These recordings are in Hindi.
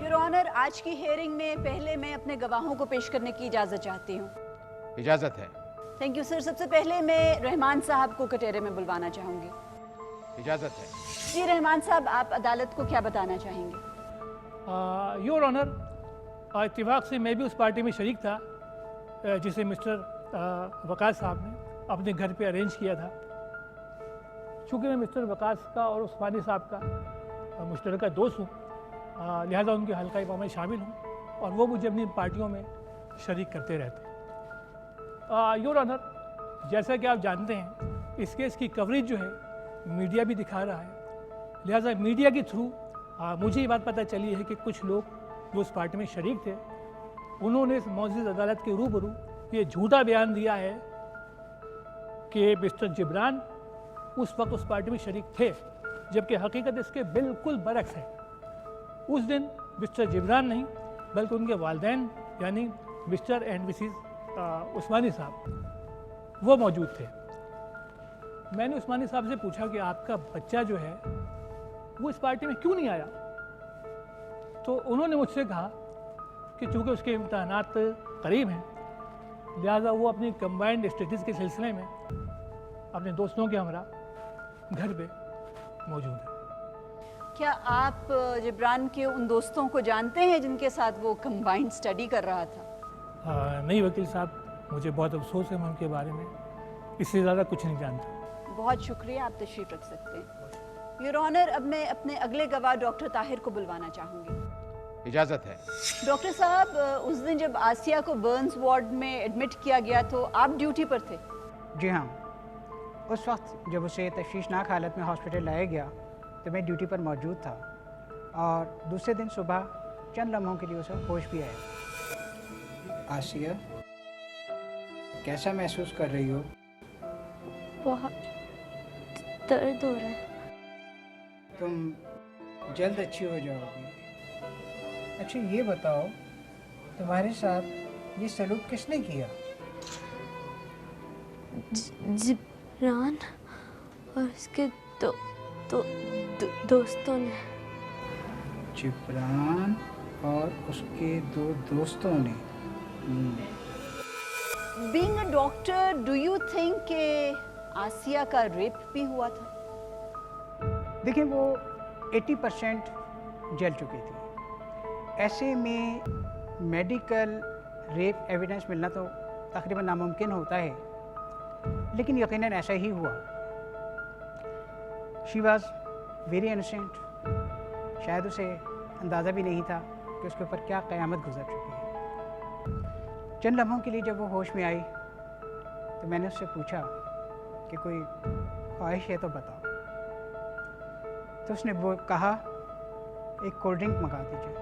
योर ऑनर, आज की हियरिंग में पहले मैं अपने गवाहों को पेश करने की इजाज़त चाहती हूँ। इजाज़त है। Thank you sir. सबसे पहले मैं रहमान साहब को कटहरे में बुलवाना चाहूँगी। इजाज़त है। जी रहमान साहब, आप अदालत को क्या बताना चाहेंगे? योर ऑनर, इत्तेफाक से मैं भी उस पार्टी में शरीक था जिसे मिस्टर वकास साहब ने अपने घर पे अरेंज किया था। चूँकि मैं मिस्टर वकास का और उस्मानी साहब का मुश्तरका दोस्त हूँ, लिहाजा उनके हल्का इमाम में शामिल हूँ और वो मुझे अपनी पार्टियों में शरीक करते रहते हैं। योर ऑनर, जैसा कि आप जानते हैं, इस केस की कवरेज जो है मीडिया भी दिखा रहा है, लिहाजा मीडिया के थ्रू मुझे ये बात पता चली है कि कुछ लोग जो उस पार्टी में शरीक थे, उन्होंने इस मौजूद अदालत के रूबरू ये झूठा बयान दिया है कि मिस्टर जिब्रान उस वक्त उस पार्टी में शरीक थे, जबकि हकीकत इसके बिल्कुल बरक्स है। उस दिन मिस्टर जिब्रान नहीं बल्कि उनके वालिदैन यानी मिस्टर एंड मिसिज उस्मानी साहब वो मौजूद थे। मैंने उस्मानी साहब से पूछा कि आपका बच्चा जो है वो इस पार्टी में क्यों नहीं आया, तो उन्होंने मुझसे कहा कि चूँकि उसके इम्तहानात करीब हैं, लिहाजा वो अपनी कंबाइंड स्टडीज़ के सिलसिले में अपने दोस्तों के हमरा घर पे मौजूद है। क्या आप जिब्रान के उन दोस्तों को जानते हैं जिनके साथ वो कंबाइंड स्टडी कर रहा था? नहीं वकील साहब, मुझे बहुत अफसोस है, मैं उनके बारे में इससे ज़्यादा कुछ नहीं जानता। बहुत शुक्रिया, आप तशरीफ़ रख सकते हैं। योर ऑनर, अब मैं अपने अगले गवाह डॉक्टर ताहिर को बुलवाना चाहूँगी। इजाज़त है। डॉक्टर साहब, उस दिन जब आसिया को बर्न्स वार्ड में एडमिट किया गया तो आप ड्यूटी पर थे? जी हाँ, उस वक्त जब उसे तशवीशनाक हालत में हॉस्पिटल लाया गया तो मैं ड्यूटी पर मौजूद था और दूसरे दिन सुबह चंद लम्हों के लिए उसे होश भी आया। आसिया, कैसा महसूस कर रही हो? बहुत दर्द हो रहा है। तुम जल्द अच्छी हो जाओगी। अच्छा ये बताओ, तुम्हारे साथ ये सलूक किसने किया? जिब्रान और इसके दोस्तों ने। जिब्रान और उसके दो दोस्तों ने। Being a doctor, do you think कि आसिया का रेप भी हुआ था? देखिए, वो 80% जल चुकी थी। ऐसे में मेडिकल रेप एविडेंस मिलना तो तकरीबन नामुमकिन होता है, लेकिन यकीनन ऐसा ही हुआ। She was very innocent. शायद उसे अंदाज़ा भी नहीं था कि उसके ऊपर क्या क़यामत गुजर चुकी है। चंद लम्हों के लिए जब वो होश में आई तो मैंने उससे पूछा कि कोई ख्वाहिश है तो बताओ। तो उसने वो कहा, एक कोल्ड ड्रिंक मंगा दीजिए।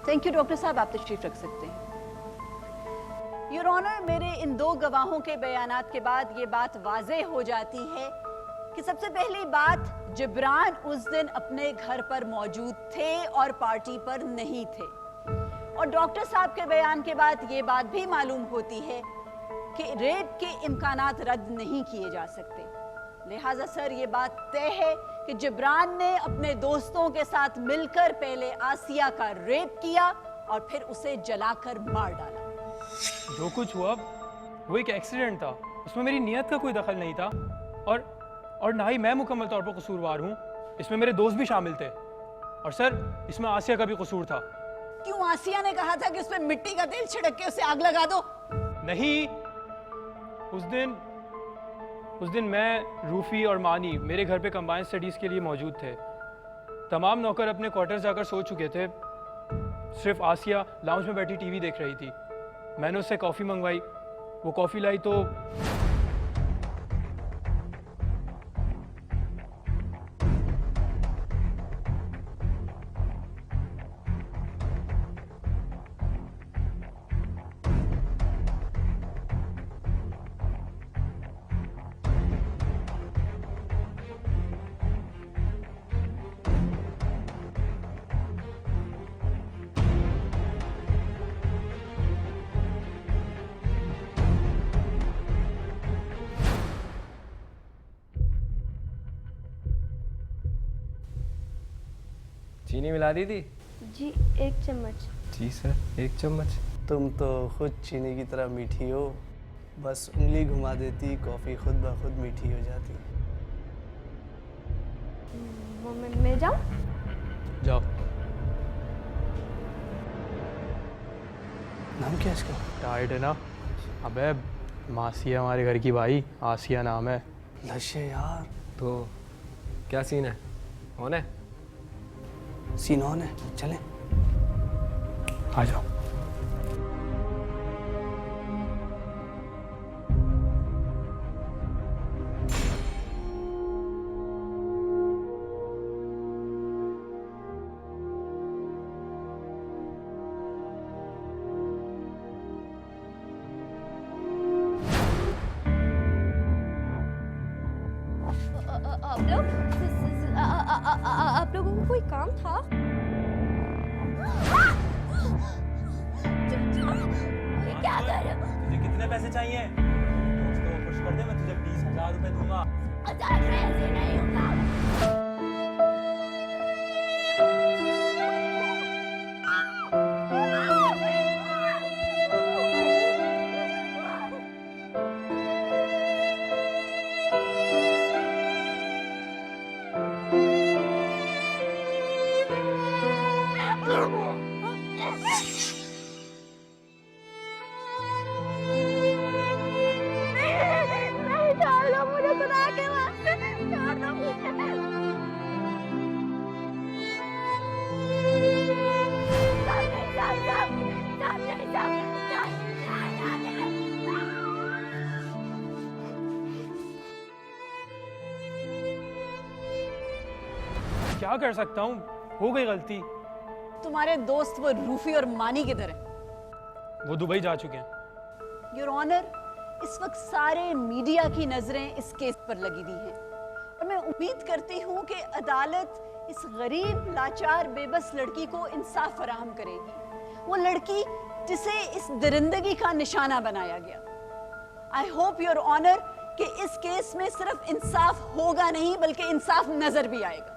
थैंक यू डॉक्टर साहब, आप तशरीफ रख सकते हैं। योर ऑनर, मेरे इन दो गवाहों के बयानात के बाद ये बात वाज़ेह हो जाती है कि सबसे पहली बात, जिब्रान उस दिन अपने घर पर मौजूद थे और पार्टी पर नहीं थे। और डॉक्टर साहब के बयान के बाद ये बात भी मालूम होती है कि रेप के इम्कानात रद्द नहीं किए जा सकते। लिहाजा सर, ये बात तय है कि जिब्रान ने अपने दोस्तों के साथ मिलकर पहले आसिया का रेप किया और फिर उसे जलाकर मार डाला। जो कुछ हुआ वो एक एक्सीडेंट था, उसमें मेरी नीयत का कोई दखल नहीं था और ना ही मैं मुकम्मल तौर पर कसूरवार हूँ, इसमें मेरे दोस्त भी शामिल थे और सर इसमें आसिया का भी कसूर था। क्यों आसिया ने कहा था कि उस पर मिट्टी का तेल छिड़क के उसे आग लगा दो? नहीं, उस दिन मैं, रूफी और मानी मेरे घर पे कंबाइंड स्टडीज़ के लिए मौजूद थे। तमाम नौकर अपने क्वार्टर जाकर सो चुके थे, सिर्फ आसिया लाउंज में बैठी टीवी देख रही थी। मैंने उससे कॉफ़ी मंगवाई, वो कॉफ़ी लाई तो चीनी मिला दी थी? जी 1 चम्मच। जी सर, 1 चम्मच। तुम तो खुद चीनी की तरह मीठी हो, बस उंगली घुमा देती कॉफ़ी खुद ब खुद मीठी हो जाती। मैं जाऊँ? जाओ। नाम क्या है इसका? टाइट है ना? अबे मासी है हमारे घर की भाई, आसिया नाम है। लश्य यार। तो क्या सीन है? ऑन है? सीन ऑन है, चलें। आ जाओ। आप लोगों को कोई काम था? ये क्या कर रहे हो? तुझे कितने पैसे चाहिए? दोस्त को खुश कर दे, मैं तुझे 20,000 रुपए दूंगा। ऐसे नहीं होगा। क्या कर सकता हूँ, हो गई गलती। तुम्हारे दोस्त वो रूफी और मानी किधर है? वो दुबई जा चुके हैं। योर ऑनर, इस वक्त सारे मीडिया की नजरें इस केस पर लगी हुई हैं और मैं उम्मीद करती हूँ कि अदालत इस गरीब लाचार बेबस लड़की को इंसाफ फराहम करेगी। वो लड़की जिसे इस दरिंदगी का निशाना बनाया गया। आई होप योर ऑनर कि इस केस में सिर्फ इंसाफ होगा नहीं बल्कि इंसाफ नजर भी आएगा।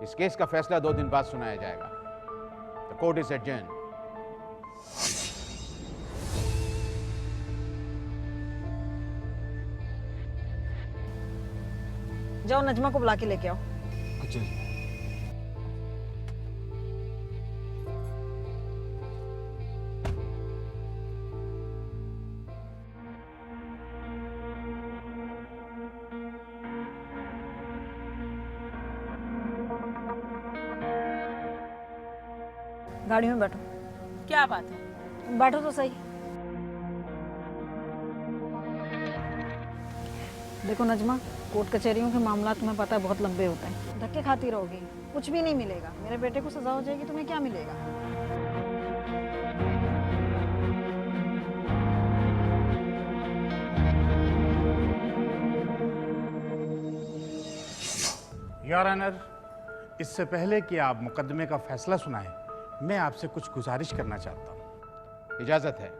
इस केस का फैसला 2 दिन बाद सुनाया जाएगा। The court is adjourn. जाओ नजमा को बुला के लेके आओ। अच्छा। गाड़ी में बैठो। क्या बात है? बैठो तो सही। देखो नजमा, कोर्ट कचहरियों के मामला तुम्हें पता है बहुत लंबे होते हैं। धक्के खाती रहोगी, कुछ भी नहीं मिलेगा। मेरे बेटे को सजा हो जाएगी, तुम्हें क्या मिलेगा? योर ऑनर, इससे पहले कि आप मुकदमे का फैसला सुनाएं, मैं आपसे कुछ गुजारिश करना चाहता हूं। इजाजत है।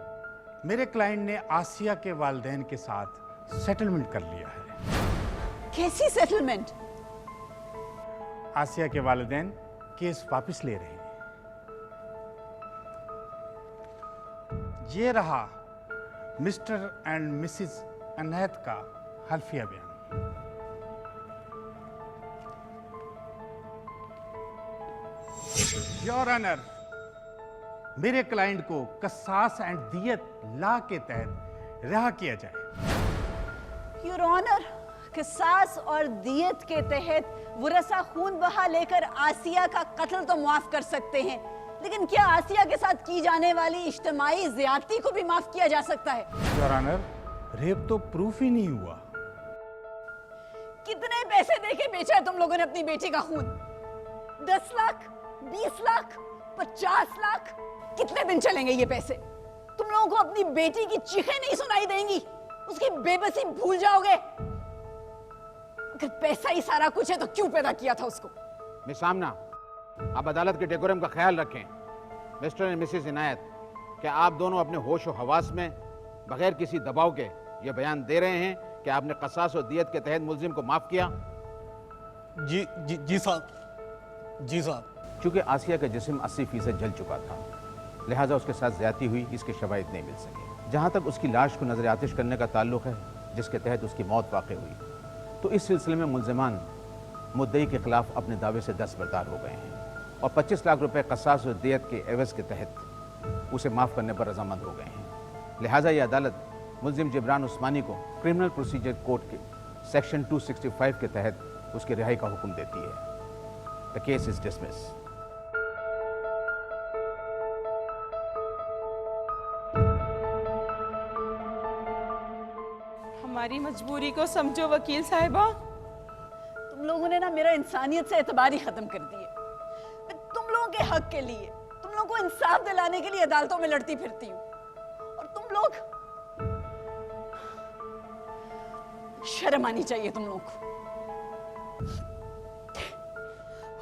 मेरे क्लाइंट ने आसिया के वालिदैन के साथ सेटलमेंट कर लिया है। कैसी सेटलमेंट? आसिया के वालिदैन केस वापस ले रहे हैं। ये रहा मिस्टर एंड मिसिस अनायत का हल्फिया बयान। योर ऑनर, मेरे क्लाइंट को कसास एंड दियत लॉ के तहत रिहा किया जाए। योर ऑनर, किसास और दियत के तहत वरसा खून बहा लेकर आसिया का कत्ल तो माफ कर सकते हैं, लेकिन क्या आसिया के साथ की जाने वाली इज्तिमाई ज्यादती को भी माफ किया जा सकता है? योर ऑनर, रेप तो प्रूफ ही नहीं हुआ। कितने पैसे देके बेचा है तुम लोगों ने अपनी बेटी का खून? 10 लाख, 20 लाख, 50 लाख? कितने दिन चलेंगे ये पैसे? तुम लोगों को अपनी बेटी की चीखें नहीं सुनाई देंगी? उसकी बेबसी भूल जाओगे? अगर पैसा ही सारा कुछ है तो क्यों पैदा किया था उसको? मिस आमना, आप अदालत के डेकोरम का ख्याल रखें। मिस्टर एंड मिसेस इनायत, क्या आप दोनों अपने होश और हवास में बगैर किसी दबाव के ये बयान दे रहे हैं कि आपने कसास और दियत के तहत मुल्जिम को माफ किया? जी साहब। जी साहब। चूँकि आसिया का जिस्म 80% जल चुका था, लिहाजा उसके साथ ज़्यादती हुई, इसके शवाहिद नहीं मिल सके। जहाँ तक उसकी लाश को नजर आतिश करने का ताल्लुक़ है, जिसके तहत उसकी मौत वाक़ हुई, तो इस सिलसिले में मुल्ज़िमान मुद्दई के ख़िलाफ़ अपने दावे से दस्तबरदार हो गए हैं और 25 लाख रुपए क़सास और दियत के एवज़ के तहत उसे माफ़ करने पर रज़ामंद हो गए हैं। लिहाजा ये अदालत मुल्ज़िम जिब्रान उस्मानी को क्रिमिनल प्रोसीजर कोड के सेक्शन 265 के तहत उसकी रिहाई का हुक्म देती है। The case is dismiss. हमारी मजबूरी को समझो वकील साहिबा। तुम लोगों ने ना मेरा इंसानियत से एतबार ही खत्म कर दी है। मैं तुम लोगों के हक के लिए, तुम लोगों को इंसाफ दिलाने के लिए अदालतों में लड़ती फिरती हूँ, और तुम लोग, शर्म आनी चाहिए तुम लोगों को।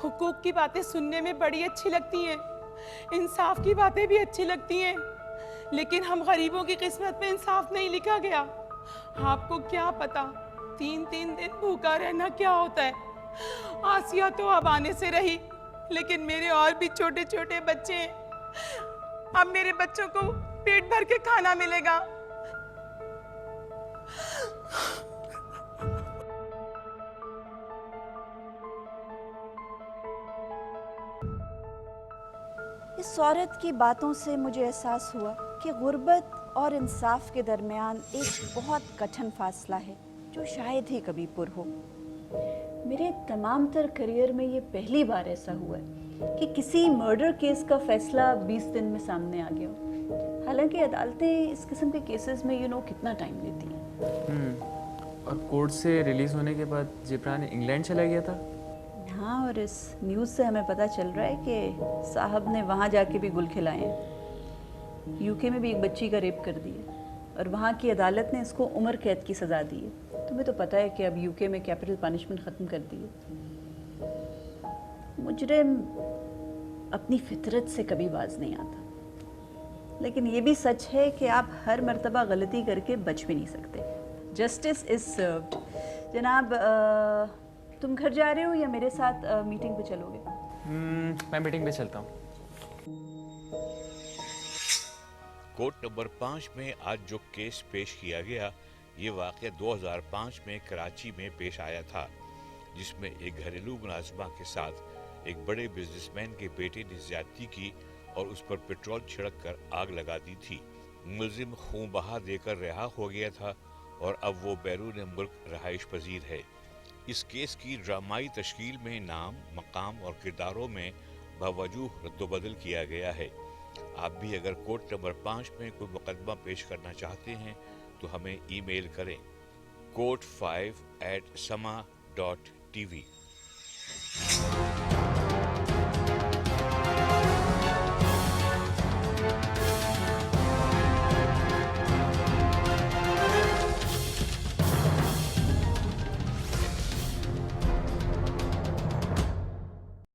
हुकूक की बातें सुनने में बड़ी अच्छी लगती हैं, इंसाफ की बातें भी अच्छी लगती हैं, लेकिन हम गरीबों की किस्मत में इंसाफ नहीं लिखा गया। आपको क्या पता 3-3 दिन भूखा रहना क्या होता है। आसिया तो अब आने से रही, लेकिन मेरे और भी छोटे छोटे बच्चे हैं। अब मेरे बच्चों को पेट भर के खाना मिलेगा। इस औरत की बातों से मुझे एहसास हुआ कि गुर्बत और इंसाफ के दरमियान एक बहुत कठिन फासला है जो शायद ही कभी पुर हो। मेरे तमाम तर करियर में ये पहली बार ऐसा हुआ है कि किसी मर्डर केस का फैसला 20 दिन में सामने आ गया हो। हालांकि अदालतें इस किस्म के केसेस में कितना टाइम लेती हैं। और कोर्ट से रिलीज होने के बाद जिब्रान इंग्लैंड चला गया था। हाँ, और इस न्यूज़ से हमें पता चल रहा है कि साहब ने वहाँ जाके भी गुल खिलाए हैं। यूके में भी एक बच्ची का रेप कर दिया और वहाँ की अदालत ने इसको उम्र कैद की सज़ा दी है। तुम्हें तो पता है कि अब यूके में कैपिटल पनिशमेंट ख़त्म कर दी है। मुजरिम अपनी फितरत से कभी बाज नहीं आता, लेकिन ये भी सच है कि आप हर मर्तबा गलती करके बच भी नहीं सकते। Justice is served. जनाब, तुम घर जा रहे हो या मेरे साथ मीटिंग पे चलोगे? मैं मीटिंग पे चलता हूँ। कोर्ट नंबर 5 में आज जो केस पेश किया गया, ये वाक़या 2005 में कराची में पेश आया था, जिसमें एक घरेलू मुलाजिमा के साथ एक बड़े बिजनेसमैन के बेटे ने ज्यादती की और उस पर पेट्रोल छिड़क कर आग लगा दी थी। मुलजिम खून बहा देकर रिहा हो गया था और अब वो बैरून मुल्क रहाइश पजीर है। इस केस की ड्रामाई तश्कील में नाम, मकाम और किरदारों में बावजूद रद्दोबदल किया गया है। आप भी अगर कोर्ट नंबर 5 में कोई मुकदमा पेश करना चाहते हैं तो हमें ईमेल करें court5@sama.tv।